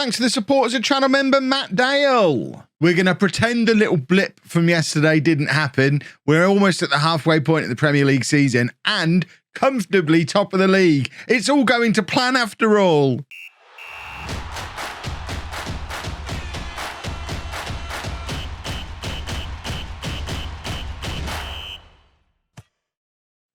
Thanks to the support as a channel member, Matt Dale. We're going to pretend a little blip from yesterday didn't happen. We're almost at the halfway point of the Premier League season and comfortably top of the league. It's all going to plan after all.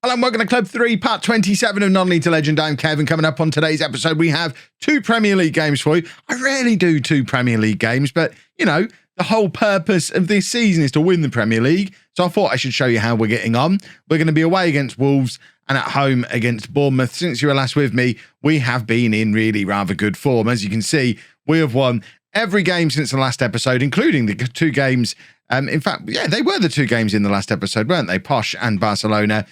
Hello and welcome to Club 3, part 27 of Non-League to Legend. I'm Kevin. Coming up on today's episode, we have 2 Premier League games for you. I rarely do 2 Premier League games, but, you know, the whole purpose of this season is to win the Premier League. So I thought I should show you how we're getting on. We're going to be away against Wolves and at home against Bournemouth. Since you were last with me, we have been in really rather good form. As you can see, we have won every game since the last episode, including the 2 games. In fact, yeah, they were the 2 games in the last episode, weren't they? Posh and Barcelona.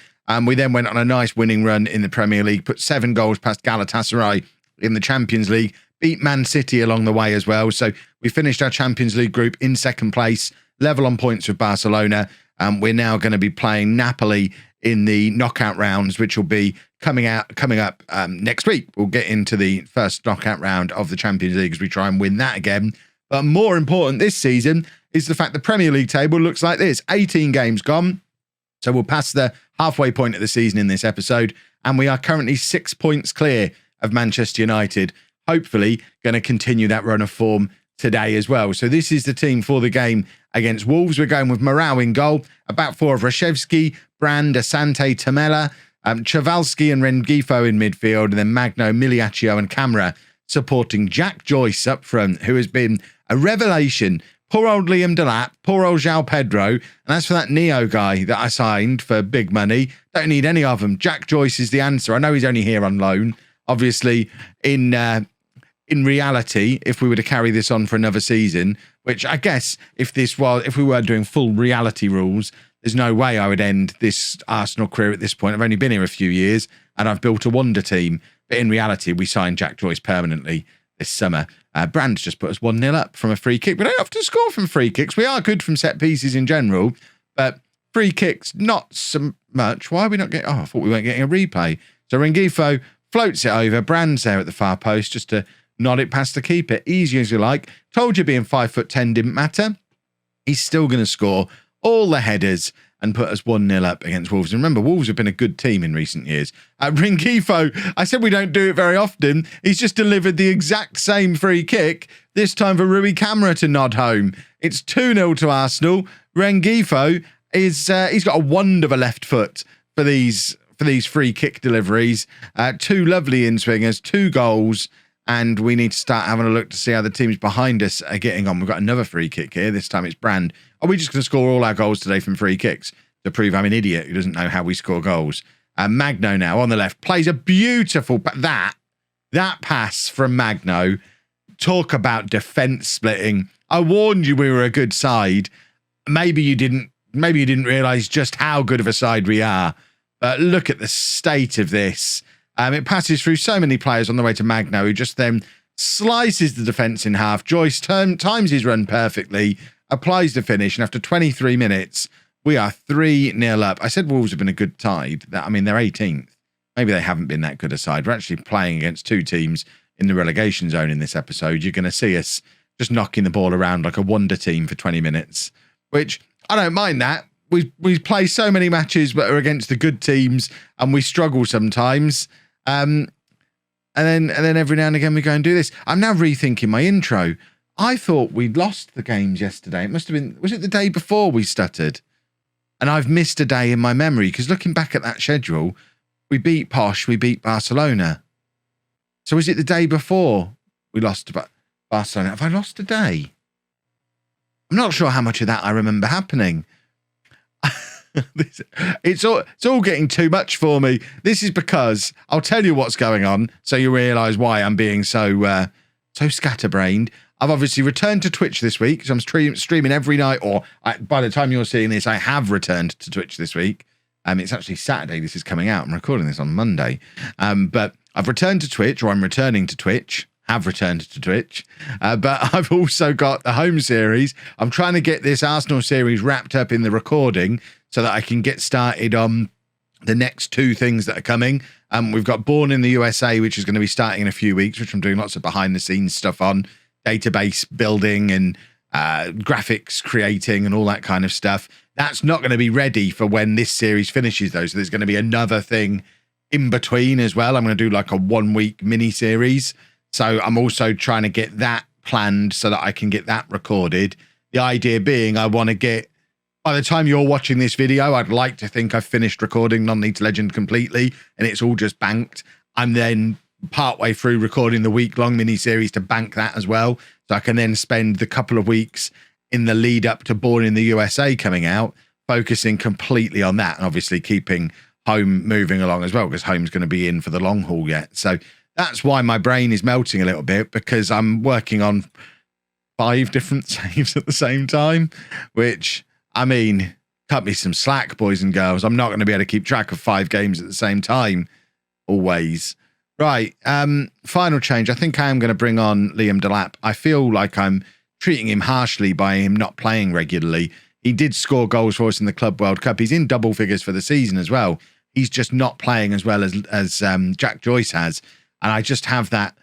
We then went on a nice winning run in the Premier League, put 7 goals past Galatasaray in the Champions League, beat Man City along the way as well. So we finished our Champions League group in 2nd place, level on points with Barcelona. We're now going to be playing Napoli in the knockout rounds, which will be coming up next week. We'll get into the first knockout round of the Champions League as we try and win that again. But more important this season is the fact the Premier League table looks like this. 18 games gone. So we'll pass the halfway point of the season in this episode, and we are currently 6 points clear of Manchester United. Hopefully going to continue that run of form today as well. So this is the team for the game against Wolves. We're going with Morau in goal, about 4 of Rashevsky, Brand, Asante, Tamela, Chavalsky and Rengifo in midfield, and then Magno, Miliaccio and Camara supporting Jack Joyce up front, who has been a revelation. Poor old Liam Delap, poor old João Pedro. And as for that Neo guy that I signed for big money, don't need any of them. Jack Joyce is the answer. I know he's only here on loan. Obviously, in reality, if we were to carry this on for another season, which I guess if we were doing full reality rules, there's no way I would end this Arsenal career at this point. I've only been here a few years and I've built a wonder team. But in reality, we signed Jack Joyce permanently this summer. Brand's just put us 1-0 up from a free kick. We don't have to score from free kicks. We are good from set pieces in general, but free kicks, not so much. Why are we not getting... Oh, I thought we weren't getting a replay. So Rengifo floats it over. Brand's there at the far post just to nod it past the keeper. Easy as you like. Told you being 5'10" didn't matter. He's still going to score all the headers and put us 1-0 up against Wolves. And remember, Wolves have been a good team in recent years. Rengifo, I said we don't do it very often. He's just delivered the exact same free kick, this time for Rui Camara to nod home. It's 2-0 to Arsenal. Rengifo is he's got a wonder of a left foot for these free kick deliveries. 2 lovely in-swingers, 2 goals, and we need to start having a look to see how the teams behind us are getting on. We've got another free kick here. This time it's Brand. Are we just going to score all our goals today from free kicks to prove I'm an idiot who doesn't know how we score goals? Magno now on the left plays a beautiful... That pass from Magno. Talk about defence splitting. I warned you we were a good side. Maybe you didn't realise just how good of a side we are. But look at the state of this. It passes through so many players on the way to Magno, who just then slices the defence in half. Joyce times his run perfectly, applies the finish, and after 23 minutes, we are 3-0 up. I said Wolves have been a good side. I mean, they're 18th. Maybe they haven't been that good a side. We're actually playing against 2 teams in the relegation zone in this episode. You're going to see us just knocking the ball around like a wonder team for 20 minutes, which I don't mind that. We play so many matches but are against the good teams and we struggle sometimes. And then every now and again we go and do this. I'm now rethinking my intro. I thought we'd lost the games yesterday. It must have been... Was it the day before we stuttered? And I've missed a day in my memory because looking back at that schedule, we beat Posh, we beat Barcelona. So is it the day before we lost to Barcelona? Have I lost a day? I'm not sure how much of that I remember happening. It's all getting too much for me. This is because I'll tell you what's going on so you realise why I'm being so scatterbrained. I've obviously returned to Twitch this week, so I'm streaming every night, by the time you're seeing this, I have returned to Twitch this week. It's actually Saturday this is coming out. I'm recording this on Monday. But I've returned to Twitch, or I'm returning to Twitch. Have returned to Twitch. But I've also got the home series. I'm trying to get this Arsenal series wrapped up in the recording so that I can get started on the next 2 things that are coming. We've got Born in the USA, which is going to be starting in a few weeks, which I'm doing lots of behind the scenes stuff on. database building and graphics creating and all that kind of stuff. That's not going to be ready for when this series finishes, though. So there's going to be another thing in between as well. I'm going to do like a 1-week mini series. So I'm also trying to get that planned so that I can get that recorded. The idea being I want to get, by the time you're watching this video, I'd like to think I've finished recording Non-League to Legend completely and it's all just banked. I'm then partway through recording the week-long mini-series to bank that as well. So I can then spend the couple of weeks in the lead up to Born in the USA coming out, focusing completely on that and obviously keeping Home moving along as well, because Home's going to be in for the long haul yet. So that's why my brain is melting a little bit, because I'm working on 5 different saves at the same time, which, I mean, cut me some slack, boys and girls. I'm not going to be able to keep track of 5 games at the same time, always. Right, final change. I think I am going to bring on Liam Delap. I feel like I'm treating him harshly by him not playing regularly. He did score goals for us in the Club World Cup. He's in double figures for the season as well. He's just not playing as well as Jack Joyce has. And I just have that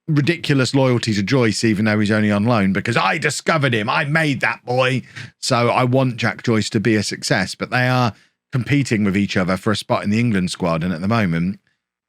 ridiculous loyalty to Joyce, even though he's only on loan, because I discovered him. I made that boy. So I want Jack Joyce to be a success, but they are competing with each other for a spot in the England squad. And at the moment,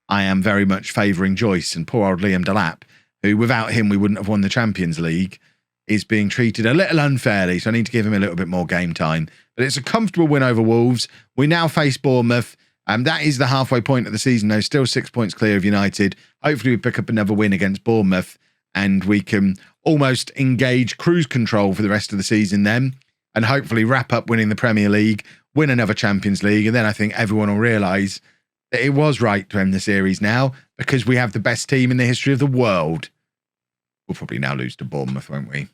I am very much favouring Joyce, and poor old Liam Delap, who without him, we wouldn't have won the Champions League, is being treated a little unfairly. So I need to give him a little bit more game time. But it's a comfortable win over Wolves. We now face Bournemouth. That is the halfway point of the season, though. Still 6 points clear of United. Hopefully we pick up another win against Bournemouth and we can almost engage cruise control for the rest of the season then, and hopefully wrap up winning the Premier League, win another Champions League, and then I think everyone will realise that it was right to end the series now, because we have the best team in the history of the world. We'll probably now lose to Bournemouth, won't we?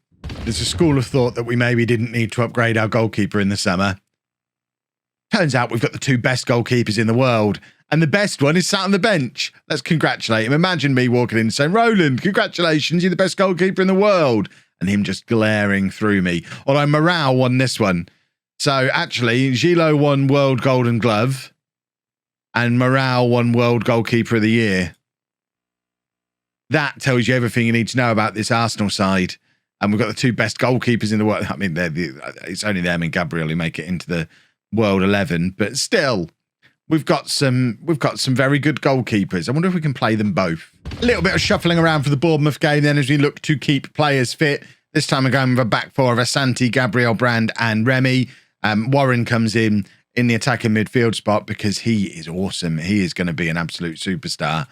There's a school of thought that we maybe didn't need to upgrade our goalkeeper in the summer. Turns out we've got the 2 best goalkeepers in the world, and the best one is sat on the bench. Let's congratulate him. Imagine me walking in and saying, Roland, congratulations, you're the best goalkeeper in the world. And him just glaring through me. Although Morale won this one. So actually, Gilo won World Golden Glove, and Morale won World Goalkeeper of the Year. That tells you everything you need to know about this Arsenal side. And we've got the 2 best goalkeepers in the world. I mean, it's only them and Gabriel who make it into the World 11, but still, we've got some very good goalkeepers. I wonder if we can play them both. A little bit of shuffling around for the Bournemouth game then as we look to keep players fit. This time we're going with a back 4 of Asante, Gabriel, Brand, and Remy. Warren comes in the attacking midfield spot because he is awesome. He is going to be an absolute superstar.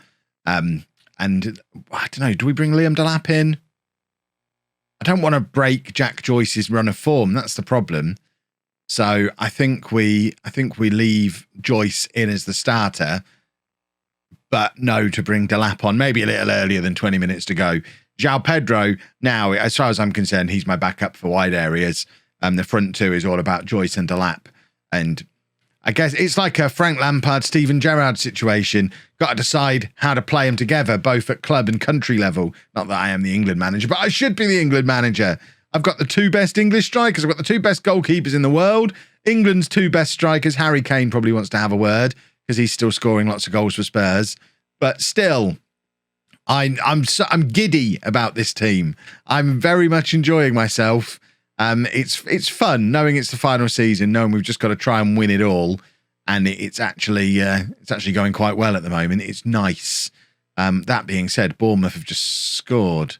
And I don't know, do we bring Liam Delap in? I don't want to break Jack Joyce's run of form. That's the problem. So I think we leave Joyce in as the starter, but no to bring Delap on, maybe a little earlier than 20 minutes to go. João Pedro, now, as far as I'm concerned, he's my backup for wide areas. The front 2 is all about Joyce and Delap. And I guess it's like a Frank Lampard, Steven Gerrard situation. Got to decide how to play them together, both at club and country level. Not that I am the England manager, but I should be the England manager. I've got the 2 best English strikers. I've got the 2 best goalkeepers in the world. England's 2 best strikers. Harry Kane probably wants to have a word because he's still scoring lots of goals for Spurs. But still, I'm giddy about this team. I'm very much enjoying myself. It's fun knowing it's the final season, knowing we've just got to try and win it all, and it's actually going quite well at the moment. It's nice. That being said, Bournemouth have just scored.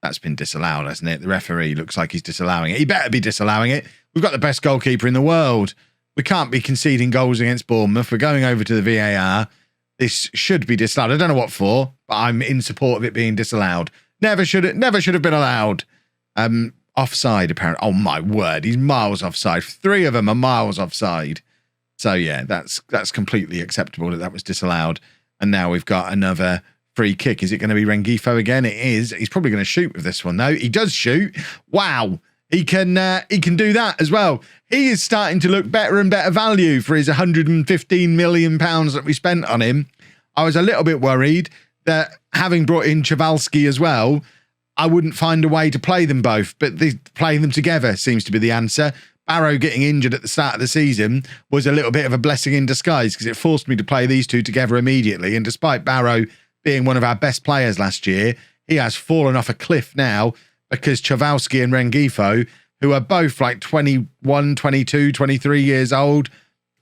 That's been disallowed, hasn't it? The referee looks like he's disallowing it. He better be disallowing it. We've got the best goalkeeper in the world. We can't be conceding goals against Bournemouth. We're going over to the VAR. This should be disallowed. I don't know what for, but I'm in support of it being disallowed. Never should have been allowed. Offside, apparently. Oh, my word. He's miles offside. 3 of them are miles offside. So, yeah, that's completely acceptable that was disallowed. And now we've got another free kick. Is it going to be Rengifo again? It is. He's probably going to shoot with this one, though. He does shoot. Wow. He can do that as well. He is starting to look better and better value for his £115 million that we spent on him. I was a little bit worried that having brought in Chvalski as well, I wouldn't find a way to play them both, but playing them together seems to be the answer. Barrow getting injured at the start of the season was a little bit of a blessing in disguise because it forced me to play these 2 together immediately. And despite Barrow being one of our best players last year, he has fallen off a cliff now because Chowalski and Rengifo, who are both like 21, 22, 23 years old,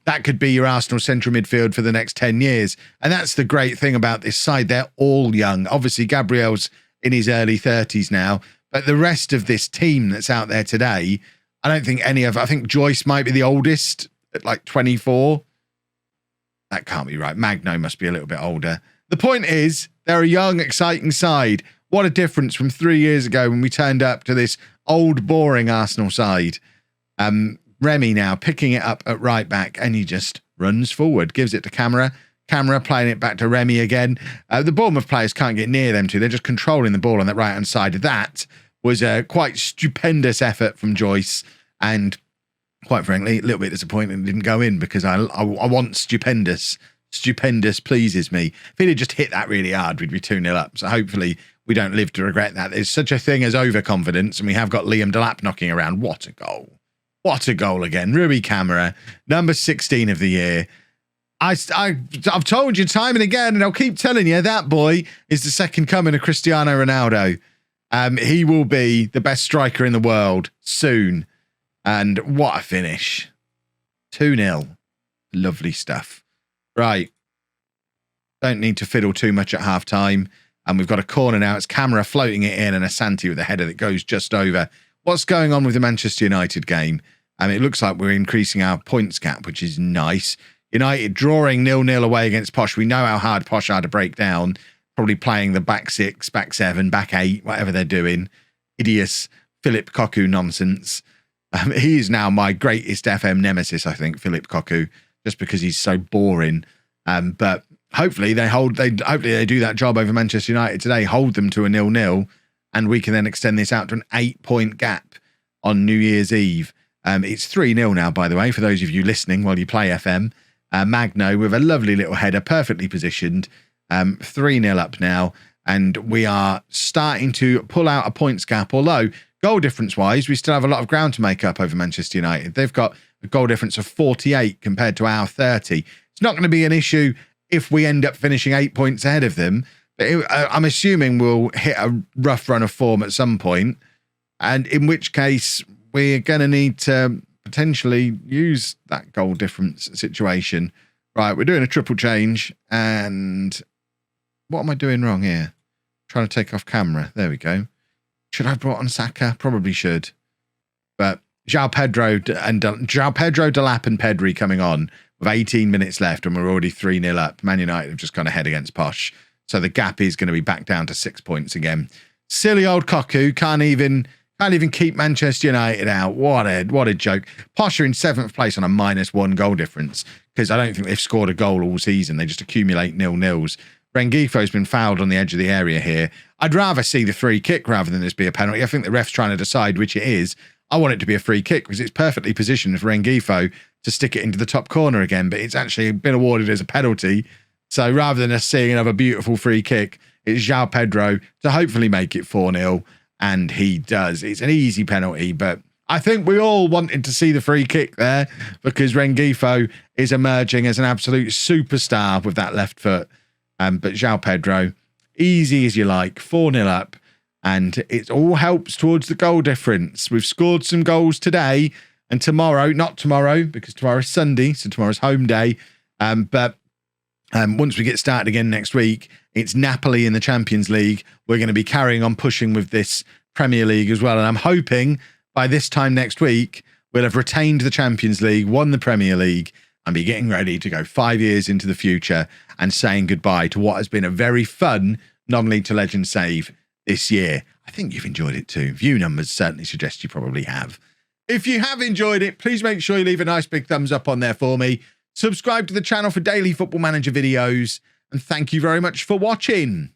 that could be your Arsenal central midfield for the next 10 years. And that's the great thing about this side. They're all young. Obviously, Gabriel's in his early 30s now, but the rest of this team that's out there today, I think Joyce might be the oldest at like 24. That can't be right. Magno must be a little bit older. The point is, they're a young, exciting side. What a difference from 3 years ago when we turned up to this old, boring Arsenal side. Remy now picking it up at right back, and he just runs forward, gives it to Camera. Camera playing it back to Remy again. The Bournemouth players can't get near them two. They're just controlling the ball on the right-hand side. That was a quite stupendous effort from Joyce, and quite frankly, a little bit disappointing it didn't go in because I want stupendous. Stupendous pleases me. If he'd have just hit that really hard, we'd be 2-0 up. So hopefully we don't live to regret that. There's such a thing as overconfidence, and we have got Liam Delap knocking around. What a goal. What a goal again. Rui Camara, number 16 of the year. I've told you time and again, and I'll keep telling you, that boy is the second coming of Cristiano Ronaldo. He will be the best striker in the world soon. And what a finish. 2-0. Lovely stuff. Right. Don't need to fiddle too much at half time. And we've got a corner now. It's Camera floating it in, and Asante with a header that goes just over. What's going on with the Manchester United game? It looks like we're increasing our points gap, which is nice. United drawing 0-0 away against Posh. We know how hard Posh are to break down. Probably playing the back 6, back 7, back 8, whatever they're doing. Hideous Philip Cocu nonsense. He is now my greatest FM nemesis, I think, Philip Cocu, just because he's so boring. But hopefully they do that job over Manchester United today, hold them to a 0-0, and we can then extend this out to an 8-point gap on New Year's Eve. It's 3-0 now, by the way, for those of you listening while you play FM. Magno with a lovely little header, perfectly positioned. 3-0 up now, and we are starting to pull out a points gap, although goal difference-wise, we still have a lot of ground to make up over Manchester United. They've got a goal difference of 48 compared to our 30. It's not going to be an issue if we end up finishing 8 points ahead of them, but I'm assuming we'll hit a rough run of form at some point, and in which case we're going to need to potentially use that goal difference situation. Right, we're doing a triple change, and what am I doing wrong here? Trying to take off Camera. There we go. Should I have brought on Saka? Probably should. But João Pedro, Delap and Pedri coming on with 18 minutes left, and we're already 3-0 up. Man United have just gone ahead against Posh. So the gap is going to be back down to 6 points again. Silly old Cocu can't even keep Manchester United out. What a joke. Posh are in 7th place on a -1 goal difference because I don't think they've scored a goal all season. They just accumulate 0-0s. Rengifo's been fouled on the edge of the area here. I'd rather see the free kick rather than this be a penalty. I think the ref's trying to decide which it is. I want it to be a free kick because it's perfectly positioned for Rengifo to stick it into the top corner again, but it's actually been awarded as a penalty. So rather than us seeing another beautiful free kick, it's João Pedro to hopefully make it 4-0, and he does. It's an easy penalty, but I think we all wanted to see the free kick there because Rengifo is emerging as an absolute superstar with that left foot. But João Pedro, easy as you like, 4-0 up, and it all helps towards the goal difference. We've scored some goals today, and tomorrow, not tomorrow, because tomorrow's Sunday, so tomorrow's home day, but once we get started again next week, it's Napoli in the Champions League. We're going to be carrying on pushing with this Premier League as well, and I'm hoping by this time next week, we'll have retained the Champions League, won the Premier League, and be getting ready to go 5 years into the future and saying goodbye to what has been a very fun non-league to legend save this year. I think you've enjoyed it too. View numbers certainly suggest you probably have. If you have enjoyed it, please make sure you leave a nice big thumbs up on there for me. Subscribe to the channel for daily Football Manager videos, and thank you very much for watching.